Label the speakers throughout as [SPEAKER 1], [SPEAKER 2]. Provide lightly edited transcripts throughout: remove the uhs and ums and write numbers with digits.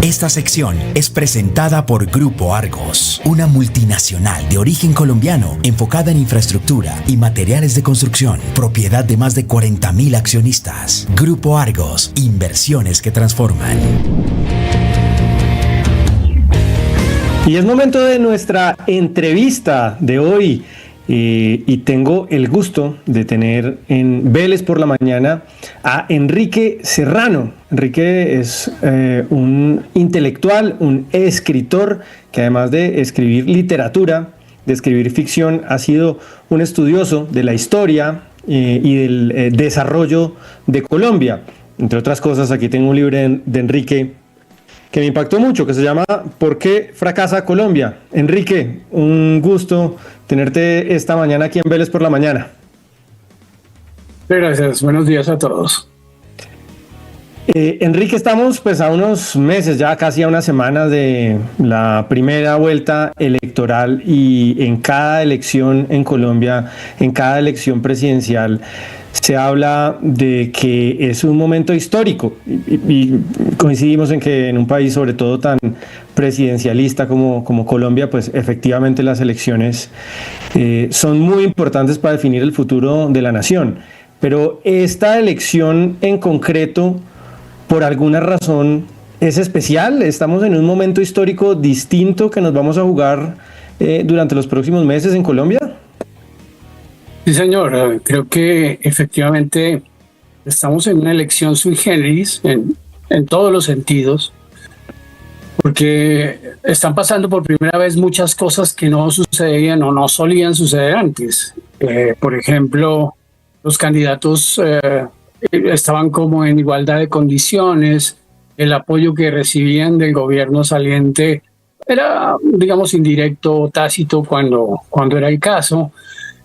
[SPEAKER 1] Esta sección es presentada por Grupo Argos, una multinacional de origen colombiano enfocada en infraestructura y materiales de construcción, propiedad de más de 40.000 accionistas. Grupo Argos, inversiones que transforman.
[SPEAKER 2] Y es momento de nuestra entrevista de hoy. Y tengo el gusto de tener en Vélez por la Mañana a Enrique Serrano. Enrique es un intelectual, un escritor que además de escribir literatura, de escribir ficción, ha sido un estudioso de la historia y del desarrollo de Colombia. Entre otras cosas, aquí tengo un libro de Enrique que me impactó mucho, que se llama ¿Por qué fracasa Colombia? Enrique, un gusto tenerte esta mañana aquí en Vélez por la Mañana.
[SPEAKER 3] Gracias, buenos días a todos.
[SPEAKER 2] Enrique, estamos pues a unos meses, ya casi a unas semanas de la primera vuelta electoral, y en cada elección en Colombia, en cada elección presidencial, se habla de que es un momento histórico y coincidimos en que en un país sobre todo tan presidencialista como Colombia, pues efectivamente las elecciones son muy importantes para definir el futuro de la nación. Pero esta elección en concreto, por alguna razón, es especial. Estamos en un momento histórico distinto que nos vamos a jugar durante los próximos meses en Colombia.
[SPEAKER 3] Sí, señor. Creo que efectivamente estamos en una elección sui generis en todos los sentidos, porque están pasando por primera vez muchas cosas que no sucedían o no solían suceder antes. Por ejemplo, los candidatos estaban como en igualdad de condiciones, el apoyo que recibían del gobierno saliente era, digamos, indirecto o tácito cuando era el caso.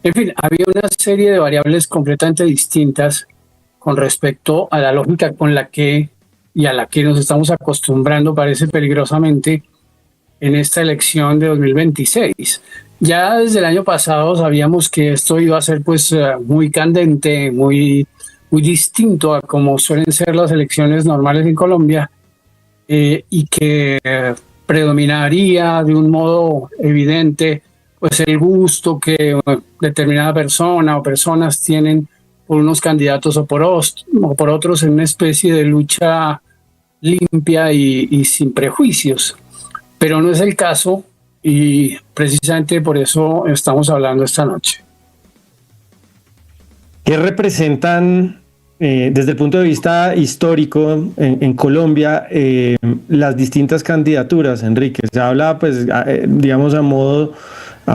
[SPEAKER 3] En fin, había una serie de variables completamente distintas con respecto a la lógica con la que y a la que nos estamos acostumbrando, parece peligrosamente, en esta elección de 2026. Ya desde el año pasado sabíamos que esto iba a ser pues muy candente, muy distinto a como suelen ser las elecciones normales en Colombia, y que predominaría de un modo evidente pues el gusto que determinada persona o personas tienen por unos candidatos o por otros, en una especie de lucha limpia y sin prejuicios. Pero no es el caso, y precisamente por eso estamos hablando esta noche.
[SPEAKER 2] ¿Qué representan desde el punto de vista histórico en Colombia las distintas candidaturas, Enrique? Se habla, pues, digamos, a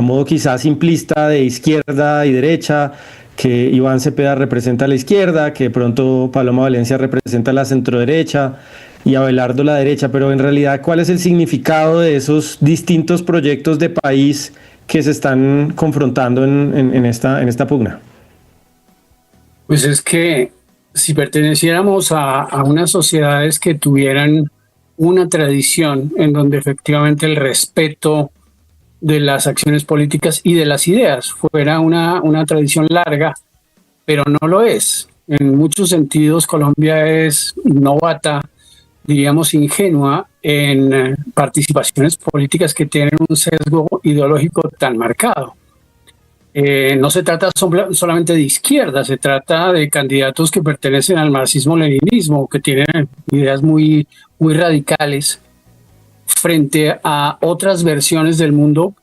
[SPEAKER 2] modo quizás simplista, de izquierda y derecha, que Iván Cepeda representa a la izquierda, que de pronto Paloma Valencia representa a la centroderecha y Abelardo la derecha, pero en realidad, ¿cuál es el significado de esos distintos proyectos de país que se están confrontando en esta pugna?
[SPEAKER 3] Pues es que si perteneciéramos a unas sociedades que tuvieran una tradición en donde efectivamente el respeto de las acciones políticas y de las ideas fuera una tradición larga, pero no lo es. En muchos sentidos, Colombia es novata, diríamos ingenua, en participaciones políticas que tienen un sesgo ideológico tan marcado. No se trata solamente de izquierda, se trata de candidatos que pertenecen al marxismo-leninismo, que tienen ideas muy radicales frente a otras versiones del mundo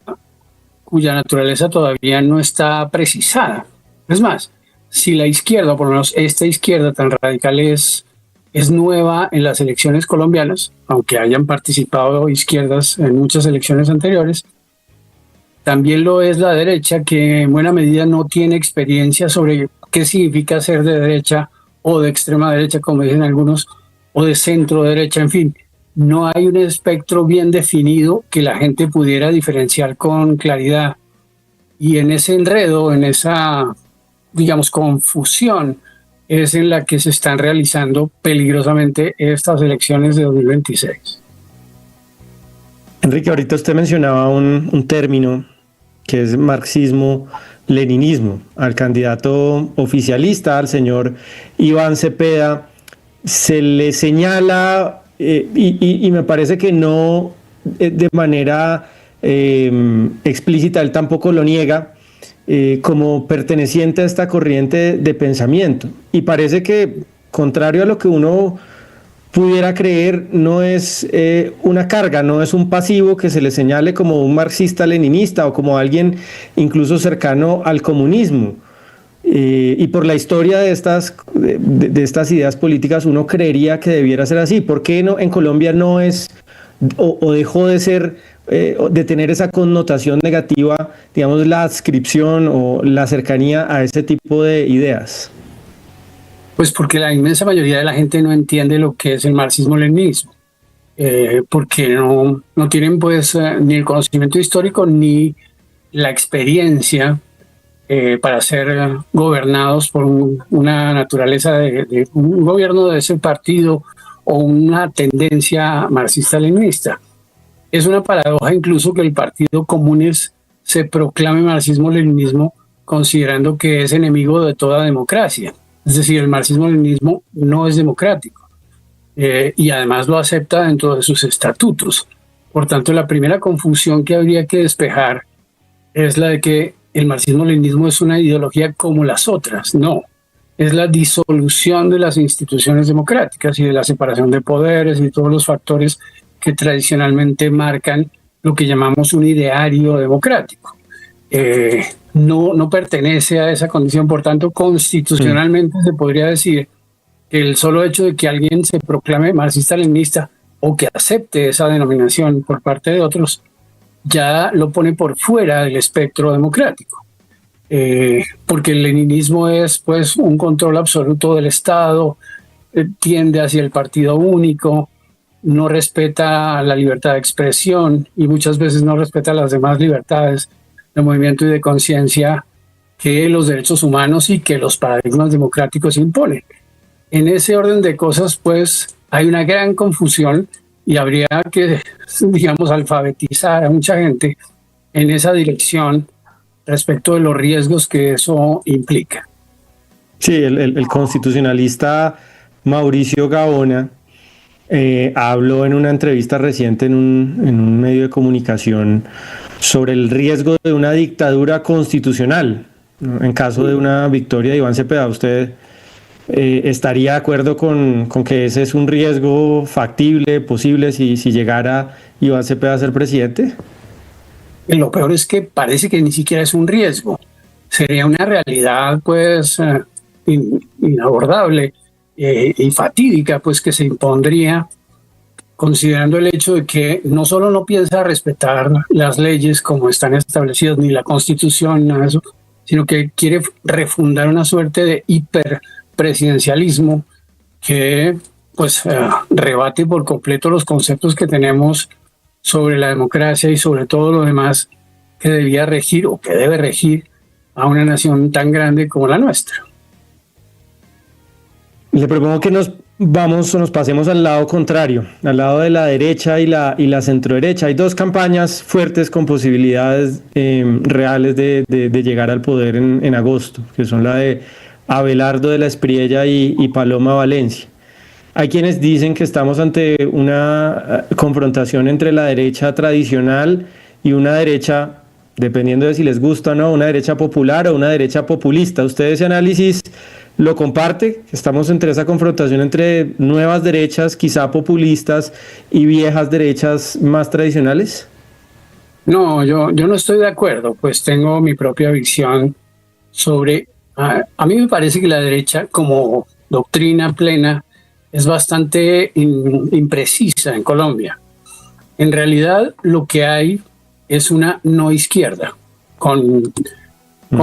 [SPEAKER 3] cuya naturaleza todavía no está precisada. Es más, si la izquierda, o por lo menos esta izquierda tan radical, es nueva en las elecciones colombianas, aunque hayan participado izquierdas en muchas elecciones anteriores, también lo es la derecha, que en buena medida no tiene experiencia sobre qué significa ser de derecha o de extrema derecha, como dicen algunos, o de centro derecha, en fin. No hay un espectro bien definido que la gente pudiera diferenciar con claridad. Y en ese enredo, en esa, digamos, confusión, es en la que se están realizando peligrosamente estas elecciones de 2026.
[SPEAKER 2] Enrique, ahorita usted mencionaba un término que es marxismo-leninismo. Al candidato oficialista, al señor Iván Cepeda, se le señala y me parece que no de manera explícita, él tampoco lo niega, como perteneciente a esta corriente de pensamiento. Y parece que, contrario a lo que uno pudiera creer, no es una carga, no es un pasivo que se le señale como un marxista-leninista o como alguien incluso cercano al comunismo. Y por la historia de estas ideas políticas uno creería que debiera ser así. ¿Por qué no, en Colombia no es o dejó de ser, de tener esa connotación negativa, digamos, la adscripción o la cercanía a ese tipo de ideas?
[SPEAKER 3] Pues porque la inmensa mayoría de la gente no entiende lo que es el marxismo-leninismo, porque no tienen pues ni el conocimiento histórico ni la experiencia para ser gobernados por una naturaleza de un gobierno de ese partido o una tendencia marxista-leninista. Es una paradoja incluso que el Partido Comunes se proclame marxismo-leninismo considerando que es enemigo de toda democracia. Es decir, el marxismo-leninismo no es democrático y además lo acepta dentro de sus estatutos. Por tanto, la primera confusión que habría que despejar es la de que el marxismo-leninismo es una ideología como las otras. No, es la disolución de las instituciones democráticas y de la separación de poderes y todos los factores que tradicionalmente marcan lo que llamamos un ideario democrático. No pertenece a esa condición, por tanto, constitucionalmente se podría decir que el solo hecho de que alguien se proclame marxista-leninista o que acepte esa denominación por parte de otros, ya lo pone por fuera del espectro democrático. Porque el leninismo es pues un control absoluto del Estado, tiende hacia el partido único, no respeta la libertad de expresión y muchas veces no respeta las demás libertades de movimiento y de conciencia que los derechos humanos y que los paradigmas democráticos imponen. En ese orden de cosas, pues, hay una gran confusión y habría que, digamos, alfabetizar a mucha gente en esa dirección respecto de los riesgos que eso implica.
[SPEAKER 2] Sí, el constitucionalista Mauricio Gaona habló en una entrevista reciente en un medio de comunicación sobre el riesgo de una dictadura constitucional, ¿no? En caso de una victoria de Iván Cepeda. ¿Usted estaría de acuerdo con que ese es un riesgo factible, posible, si llegara Iván Cepeda a ser presidente?
[SPEAKER 3] Lo peor es que parece que ni siquiera es un riesgo. Sería una realidad pues inabordable y fatídica, pues, que se impondría considerando el hecho de que no solo no piensa respetar las leyes como están establecidas, ni la Constitución, nada de eso, sino que quiere refundar una suerte de hiperpresidencialismo que pues rebate por completo los conceptos que tenemos sobre la democracia y sobre todo lo demás que debía regir o que debe regir a una nación tan grande como la nuestra.
[SPEAKER 2] Le propongo que nos pasemos al lado contrario, al lado de la derecha y la centroderecha. Hay dos campañas fuertes con posibilidades reales de llegar al poder en agosto, que son la de Abelardo de la Espriella y Paloma Valencia. Hay quienes dicen que estamos ante una confrontación entre la derecha tradicional y una derecha, dependiendo de si les gusta o no, una derecha popular o una derecha populista. ¿Usted ese análisis lo comparte? ¿Estamos entre esa confrontación entre nuevas derechas, quizá populistas, y viejas derechas más tradicionales?
[SPEAKER 3] No, yo no estoy de acuerdo, pues tengo mi propia visión sobre... A mí me parece que la derecha, como doctrina plena, es bastante imprecisa en Colombia. En realidad, lo que hay es una no izquierda, con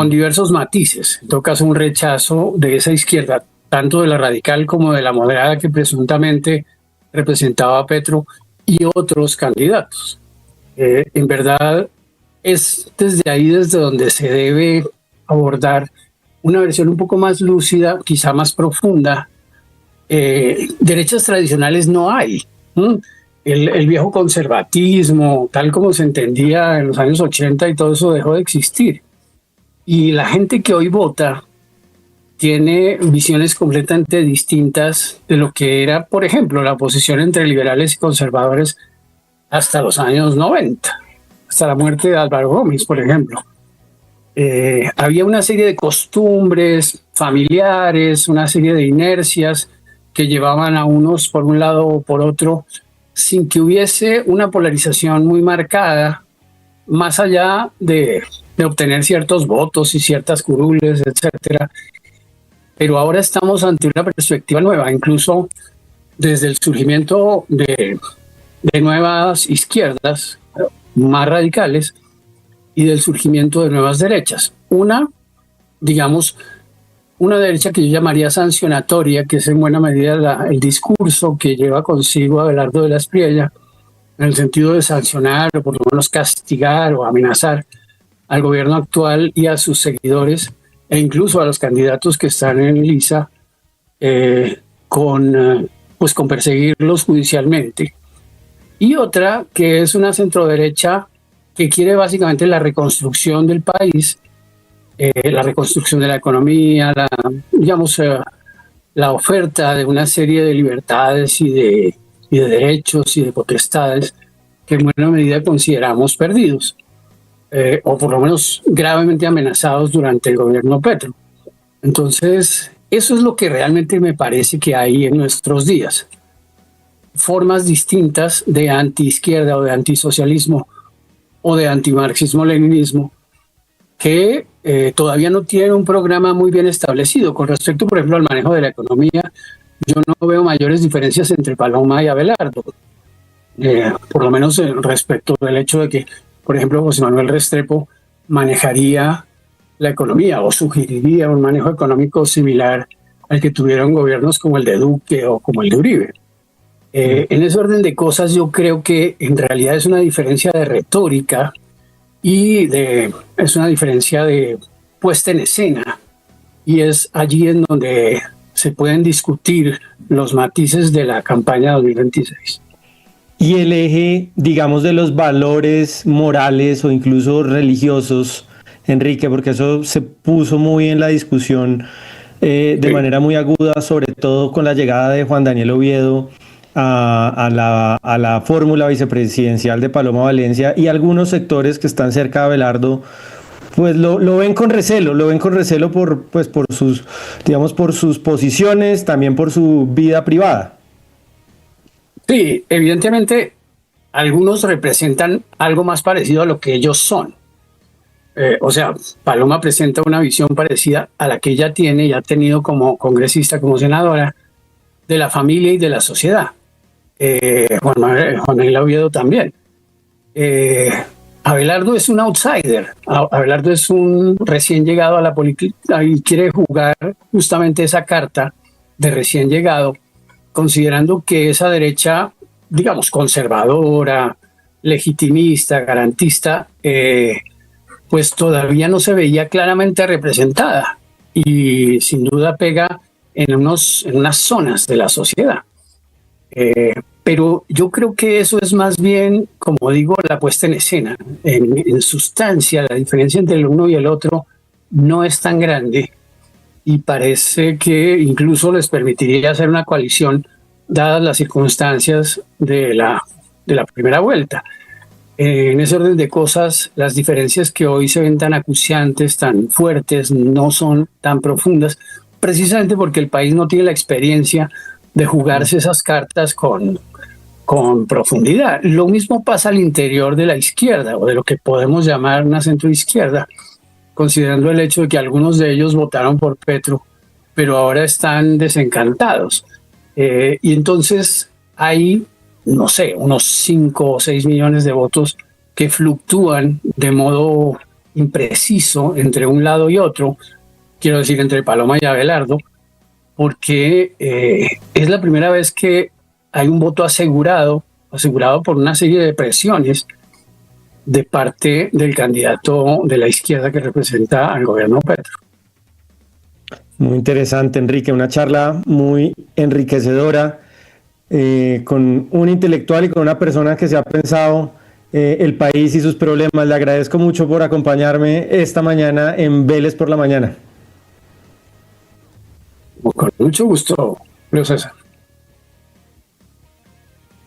[SPEAKER 3] diversos matices. En todo caso, un rechazo de esa izquierda, tanto de la radical como de la moderada que presuntamente representaba a Petro y otros candidatos. En verdad, es desde ahí desde donde se debe abordar una versión un poco más lúcida, quizá más profunda. Derechas tradicionales no hay. El viejo conservatismo, tal como se entendía en los años 80 y todo eso dejó de existir. Y la gente que hoy vota tiene visiones completamente distintas de lo que era, por ejemplo, la oposición entre liberales y conservadores hasta los años 90, hasta la muerte de Álvaro Gómez, por ejemplo. Había una serie de costumbres familiares, una serie de inercias que llevaban a unos por un lado o por otro, sin que hubiese una polarización muy marcada, más allá de obtener ciertos votos y ciertas curules, etcétera. Pero ahora estamos ante una perspectiva nueva, incluso desde el surgimiento de nuevas izquierdas más radicales y del surgimiento de nuevas derechas. Una, digamos, una derecha que yo llamaría sancionatoria, que es en buena medida el discurso que lleva consigo Abelardo de la Espriella, en el sentido de sancionar o por lo menos castigar o amenazar al gobierno actual y a sus seguidores e incluso a los candidatos que están en lisa con perseguirlos judicialmente. Y otra que es una centroderecha que quiere básicamente la reconstrucción del país, la reconstrucción de la economía, la oferta de una serie de libertades y de derechos y de potestades que en buena medida consideramos perdidos, o por lo menos gravemente amenazados durante el gobierno Petro. Entonces, eso es lo que realmente me parece que hay en nuestros días. Formas distintas de antiizquierda o de antisocialismo o de antimarxismo-leninismo que todavía no tienen un programa muy bien establecido. Con respecto, por ejemplo, al manejo de la economía, yo no veo mayores diferencias entre Paloma y Abelardo, por lo menos respecto del hecho de que, por ejemplo, José Manuel Restrepo manejaría la economía o sugeriría un manejo económico similar al que tuvieron gobiernos como el de Duque o como el de Uribe. En ese orden de cosas yo creo que en realidad es una diferencia de retórica y es una diferencia de puesta en escena, y es allí en donde se pueden discutir los matices de la campaña 2026.
[SPEAKER 2] Y el eje, digamos, de los valores morales o incluso religiosos, Enrique, porque eso se puso muy en la discusión de manera muy aguda, sobre todo con la llegada de Juan Daniel Oviedo a la fórmula vicepresidencial de Paloma Valencia, y algunos sectores que están cerca de Abelardo pues lo ven con recelo, por sus, digamos, por sus posiciones, también por su vida privada.
[SPEAKER 3] Sí, evidentemente algunos representan algo más parecido a lo que ellos son. O sea, Paloma presenta una visión parecida a la que ella tiene y ha tenido como congresista, como senadora, de la familia y de la sociedad. Juan Manuel Oviedo también. Abelardo es un outsider. Abelardo es un recién llegado a la política y quiere jugar justamente esa carta de recién llegado, considerando que esa derecha, digamos, conservadora, legitimista, garantista, pues todavía no se veía claramente representada y sin duda pega en unas zonas de la sociedad. Pero yo creo que eso es más bien, como digo, la puesta en escena. En sustancia, la diferencia entre el uno y el otro no es tan grande y parece que incluso les permitiría hacer una coalición dadas las circunstancias de la primera vuelta. En ese orden de cosas, las diferencias que hoy se ven tan acuciantes, tan fuertes, no son tan profundas, precisamente porque el país no tiene la experiencia de jugarse esas cartas con profundidad. Lo mismo pasa al interior de la izquierda, o de lo que podemos llamar una centroizquierda, considerando el hecho de que algunos de ellos votaron por Petro, pero ahora están desencantados. Y entonces hay, no sé, unos 5 o 6 millones de votos que fluctúan de modo impreciso entre un lado y otro, quiero decir, entre Paloma y Abelardo, porque es la primera vez que hay un voto asegurado por una serie de presiones de parte del candidato de la izquierda que representa al gobierno Petro.
[SPEAKER 2] Muy interesante, Enrique, una charla muy enriquecedora con un intelectual y con una persona que se ha pensado el país y sus problemas. Le agradezco mucho por acompañarme esta mañana en Vélez por la Mañana.
[SPEAKER 3] Con mucho gusto, Julio César.